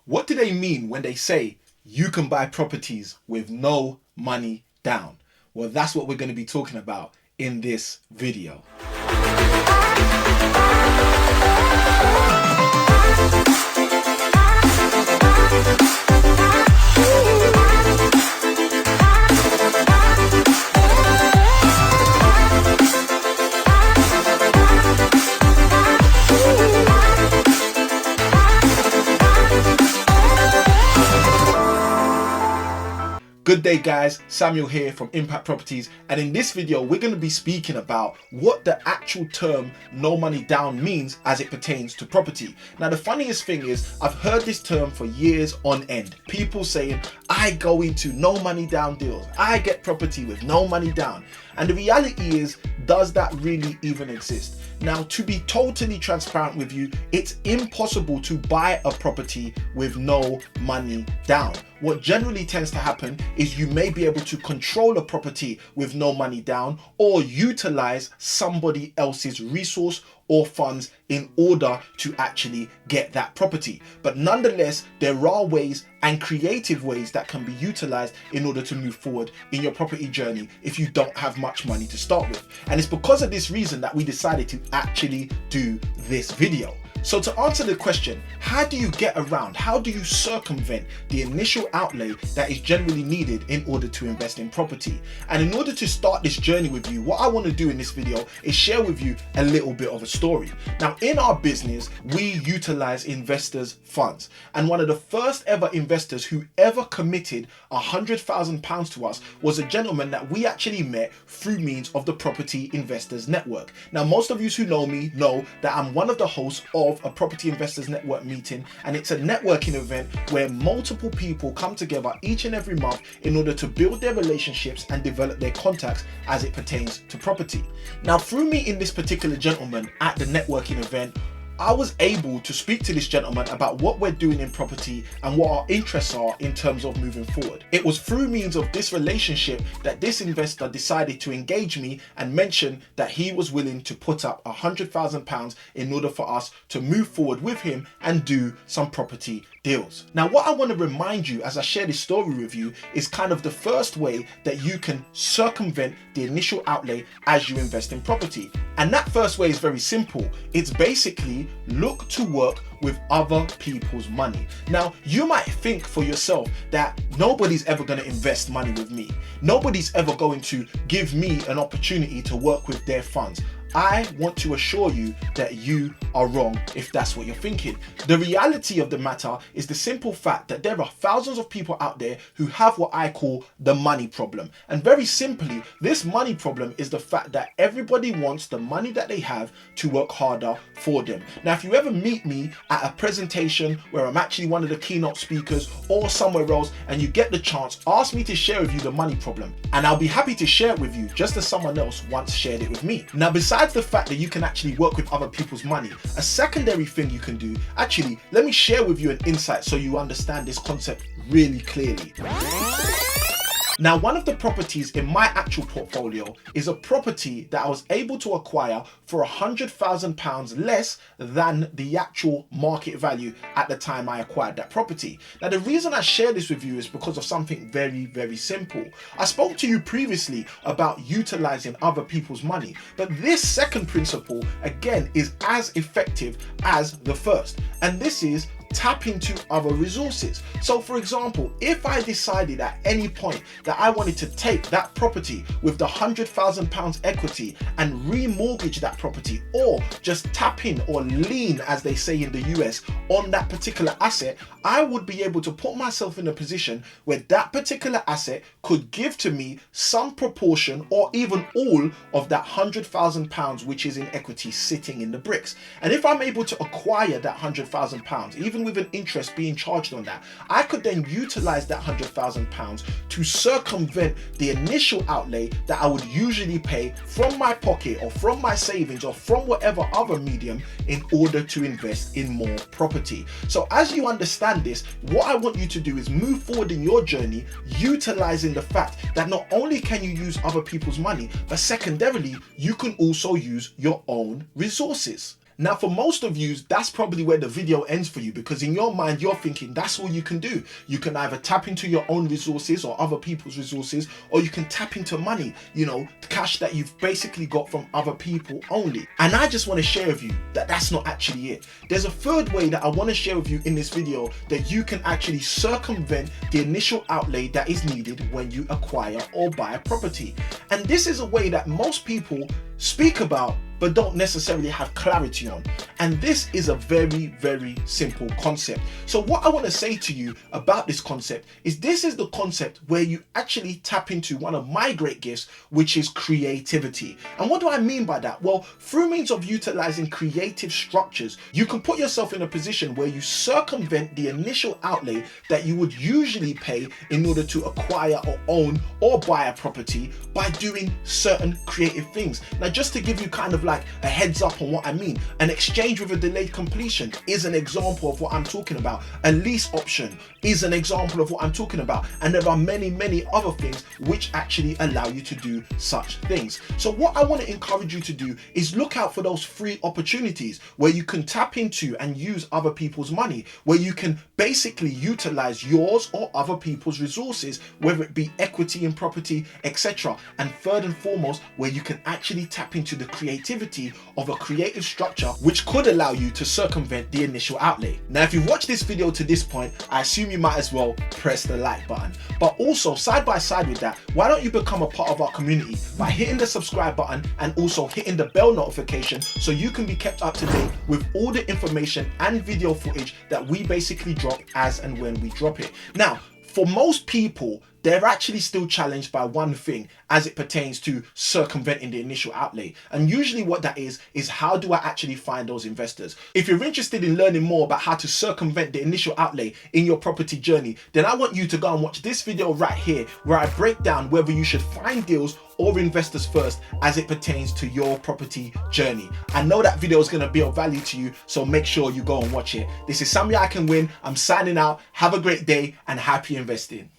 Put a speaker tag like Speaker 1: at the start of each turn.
Speaker 1: What do they mean when they say you can buy properties with no money down? Well, that's what we're going to be talking about in this video. Good day guys, Samuel here from Impact Properties, and in this video we're going to be speaking about what the actual term no money down means as it pertains to property. Now the funniest thing is I've heard this term for years on end. People saying I go into no money down deals, I get property with no money down, and the reality is, does that really even exist? Now, to be totally transparent with you, it's impossible to buy a property with no money down. What generally tends to happen is you may be able to control a property with no money down or utilize somebody else's resource or funds in order to actually get that property. But nonetheless, there are ways and creative ways that can be utilized in order to move forward in your property journey if you don't have much money to start with. And it's because of this reason that we decided to actually do this video. So to answer the question, how do you get around, how do you circumvent the initial outlay that is generally needed in order to invest in property? And in order to start this journey with you, what I want to do in this video is share with you a little bit of a story. Now in our business, we utilize investors' funds. And one of the first ever investors who ever committed £100,000 to us was a gentleman that we actually met through means of the Property Investors Network. Now most of you who know me know that I'm one of the hosts of a Property Investors Network meeting, and it's a networking event where multiple people come together each and every month in order to build their relationships and develop their contacts as it pertains to property. Now through meeting this particular gentleman at the networking event, I was able to speak to this gentleman about what we're doing in property and what our interests are in terms of moving forward. It was through means of this relationship that this investor decided to engage me and mention that he was willing to put up £100,000 in order for us to move forward with him and do some property deals. Now what I want to remind you as I share this story with you is kind of the first way that you can circumvent the initial outlay as you invest in property. And that first way is very simple. It's basically look to work with other people's money. Now, you might think for yourself that nobody's ever going to invest money with me. Nobody's ever going to give me an opportunity to work with their funds. I want to assure you that you are wrong if that's what you're thinking. The reality of the matter is the simple fact that there are thousands of people out there who have what I call the money problem. And very simply, this money problem is the fact that everybody wants the money that they have to work harder for them. Now, if you ever meet me at a presentation where I'm actually one of the keynote speakers or somewhere else and you get the chance, ask me to share with you the money problem. And I'll be happy to share it with you just as someone else once shared it with me. Now, besides the fact that you can actually work with other people's money, a secondary thing you can do, actually, let me share with you an insight so you understand this concept really clearly. Now, one of the properties in my actual portfolio is a property that I was able to acquire for £100,000 less than the actual market value at the time I acquired that property. Now, the reason I share this with you is because of something very, very simple. I spoke to you previously about utilizing other people's money, but this second principle, again, is as effective as the first. And this is tap into other resources. So for example, if I decided at any point that I wanted to take that property with the £100,000 equity and remortgage that property, or just tap in or lean, as they say in the US, on that particular asset, I would be able to put myself in a position where that particular asset could give to me some proportion or even all of that £100,000 which is in equity sitting in the bricks. And if I'm able to acquire that £100,000, even with an interest being charged on that, I could then utilize that £100,000 to circumvent the initial outlay that I would usually pay from my pocket or from my savings or from whatever other medium in order to invest in more property. So as you understand this, what I want you to do is move forward in your journey, utilizing the fact that not only can you use other people's money, but secondarily, you can also use your own resources. Now, for most of you, that's probably where the video ends for you, because in your mind, you're thinking that's all you can do. You can either tap into your own resources or other people's resources, or you can tap into money, you know, cash that you've basically got from other people only. And I just want to share with you that that's not actually it. There's a third way that I want to share with you in this video that you can actually circumvent the initial outlay that is needed when you acquire or buy a property. And this is a way that most people speak about but don't necessarily have clarity on. And this is a very, very simple concept. So what I want to say to you about this concept is this is the concept where you actually tap into one of my great gifts, which is creativity. And what do I mean by that? Well, through means of utilizing creative structures, you can put yourself in a position where you circumvent the initial outlay that you would usually pay in order to acquire or own or buy a property by doing certain creative things. Now, just to give you kind of like a heads up on what I mean, an exchange with a delayed completion is an example of what I'm talking about. A lease option is an example of what I'm talking about. And there are many, many other things which actually allow you to do such things. So what I want to encourage you to do is look out for those free opportunities where you can tap into and use other people's money, where you can basically utilize yours or other people's resources, whether it be equity in property, etc. And third and foremost, where you can actually tap into the creativity of a creative structure which could allow you to circumvent the initial outlay. Now, if you've watched this video to this point, I assume you might as well press the like button. But also, side by side with that, why don't you become a part of our community by hitting the subscribe button and also hitting the bell notification so you can be kept up to date with all the information and video footage that we basically drop as and when we drop it. Now, for most people, they're actually still challenged by one thing as it pertains to circumventing the initial outlay. And usually what that is how do I actually find those investors? If you're interested in learning more about how to circumvent the initial outlay in your property journey, then I want you to go and watch this video right here, where I break down whether you should find deals or investors first as it pertains to your property journey. I know that video is going to be of value to you, so make sure you go and watch it. This is Sammy ICanWin. I'm signing out. Have a great day and happy investing.